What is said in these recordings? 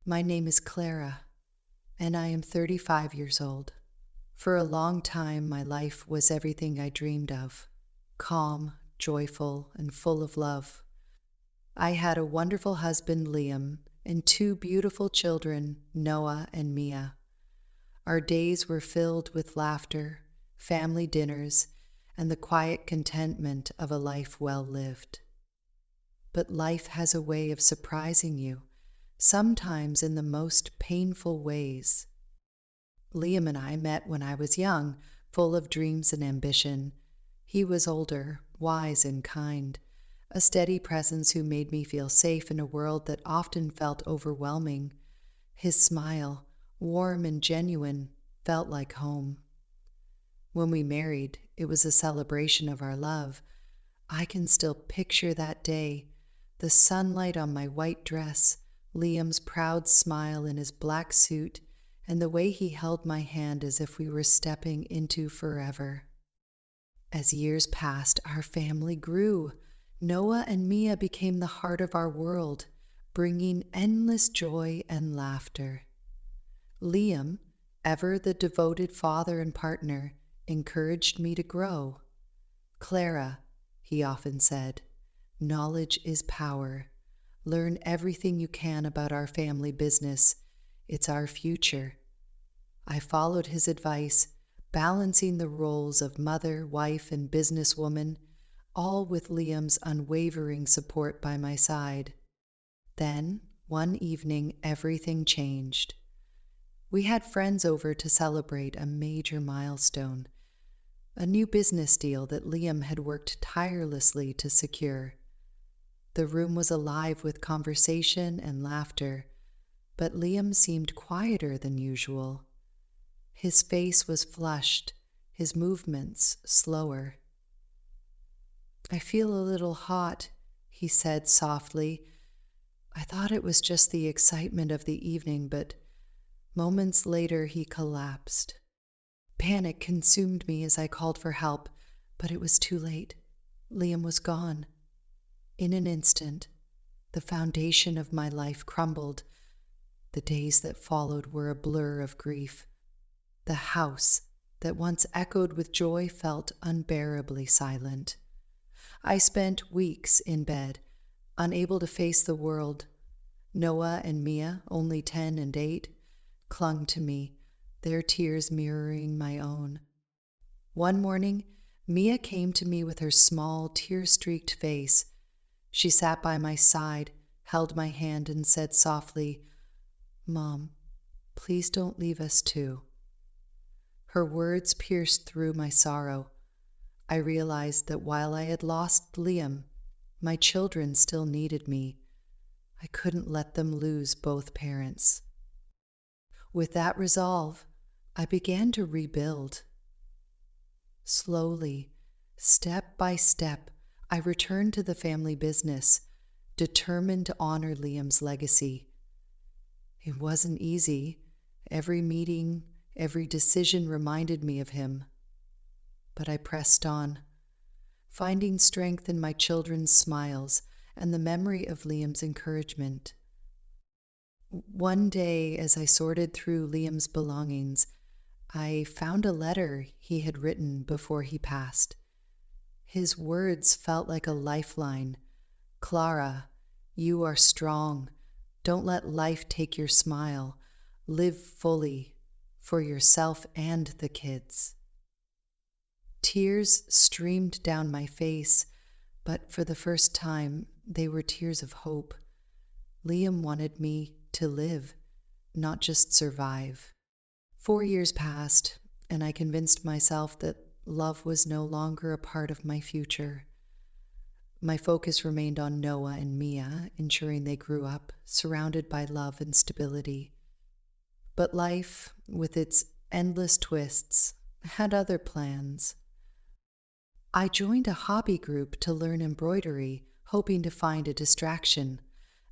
My name is Clara, and I am 35 years old. For a long time, my life was everything I dreamed of: calm, joyful, and full of love. I had a wonderful husband, Liam, and two beautiful children, Noah and Mia. Our days were filled with laughter, family dinners, and the quiet contentment of a life well lived. But life has a way of surprising you, sometimes in the most painful ways. Liam and I met when I was young, full of dreams and ambition. He was older, wise and kind, a steady presence who made me feel safe in a world that often felt overwhelming. His smile, warm and genuine, felt like home. When we married, it was a celebration of our love. I can still picture that day, the sunlight on my white dress, Liam's proud smile in his black suit, and the way he held my hand as if we were stepping into forever. As years passed, our family grew. Noah and Mia became the heart of our world, bringing endless joy and laughter. Liam, ever the devoted father and partner, encouraged me to grow. "Clara," he often said, "knowledge is power. Learn everything you can about our family business. It's our future." I followed his advice, balancing the roles of mother, wife, and businesswoman, all with Liam's unwavering support by my side. Then, one evening, everything changed. We had friends over to celebrate a major milestone, a new business deal that Liam had worked tirelessly to secure. The room was alive with conversation and laughter, but Liam seemed quieter than usual. His face was flushed, his movements slower. "I feel a little hot," he said softly. I thought it was just the excitement of the evening, but moments later he collapsed. Panic consumed me as I called for help, but it was too late. Liam was gone. In an instant, the foundation of my life crumbled. The days that followed were a blur of grief. The house that once echoed with joy felt unbearably silent. I spent weeks in bed, unable to face the world. Noah and Mia, only 10 and 8, clung to me, their tears mirroring my own. One morning, Mia came to me with her small, tear-streaked face. She sat by my side, held my hand, and said softly, "Mom, please don't leave us too." Her words pierced through my sorrow. I realized that while I had lost Liam, my children still needed me. I couldn't let them lose both parents. With that resolve, I began to rebuild. Slowly, step by step, I returned to the family business, determined to honor Liam's legacy. It wasn't easy. Every meeting, every decision reminded me of him. But I pressed on, finding strength in my children's smiles and the memory of Liam's encouragement. One day, as I sorted through Liam's belongings, I found a letter he had written before he passed. His words felt like a lifeline. "Clara, you are strong. Don't let life take your smile. Live fully for yourself and the kids." Tears streamed down my face, but for the first time, they were tears of hope. Liam wanted me to live, not just survive. 4 years passed, and I convinced myself that love was no longer a part of my future. My focus remained on Noah and Mia, ensuring they grew up surrounded by love and stability. But life, with its endless twists, had other plans. I joined a hobby group to learn embroidery, hoping to find a distraction.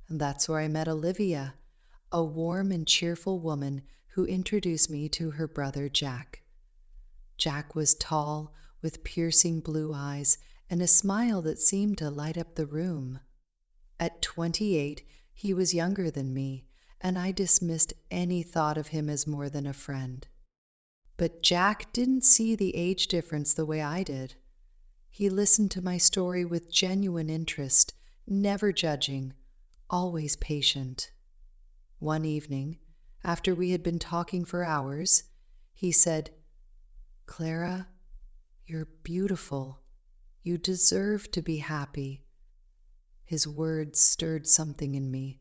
And that's where I met Olivia, a warm and cheerful woman who introduced me to her brother Jack. Jack was tall, with piercing blue eyes and a smile that seemed to light up the room. At 28, he was younger than me, and I dismissed any thought of him as more than a friend. But Jack didn't see the age difference the way I did. He listened to my story with genuine interest, never judging, always patient. One evening, after we had been talking for hours, he said, "Clara, you're beautiful. You deserve to be happy." His words stirred something in me,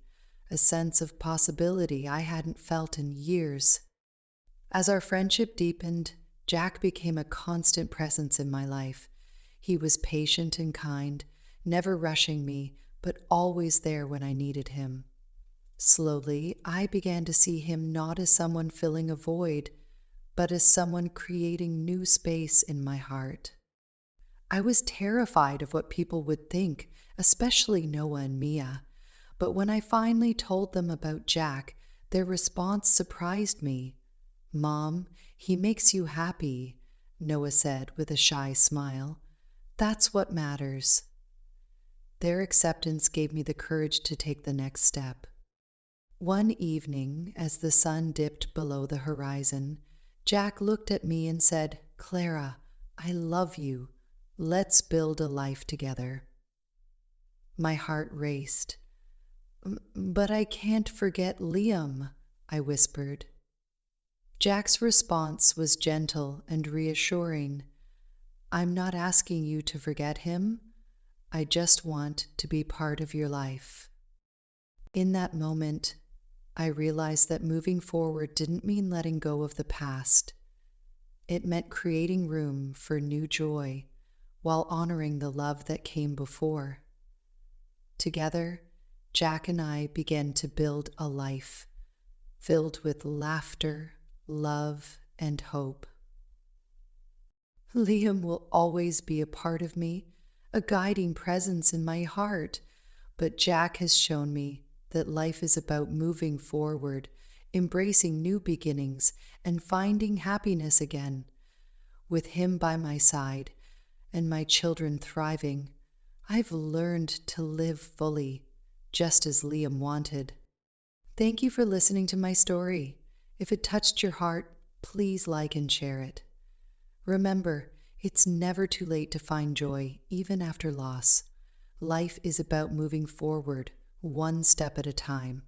a sense of possibility I hadn't felt in years. As our friendship deepened, Jack became a constant presence in my life. He was patient and kind, never rushing me, but always there when I needed him. Slowly, I began to see him not as someone filling a void, but as someone creating new space in my heart. I was terrified of what people would think, especially Noah and Mia. But when I finally told them about Jack, their response surprised me. "Mom, he makes you happy," Noah said with a shy smile. "That's what matters." Their acceptance gave me the courage to take the next step. One evening, as the sun dipped below the horizon, Jack looked at me and said, "Clara, I love you. Let's build a life together." My heart raced. "But I can't forget Liam," I whispered. Jack's response was gentle and reassuring. "I'm not asking you to forget him. I just want to be part of your life." In that moment, I realized that moving forward didn't mean letting go of the past. It meant creating room for new joy while honoring the love that came before. Together, Jack and I began to build a life filled with laughter, love, and hope. Liam will always be a part of me, a guiding presence in my heart, but Jack has shown me that life is about moving forward, embracing new beginnings, and finding happiness again. With him by my side and my children thriving, I've learned to live fully, just as Liam wanted. Thank you for listening to my story. If it touched your heart, please like and share it. Remember, it's never too late to find joy, even after loss. Life is about moving forward, one step at a time.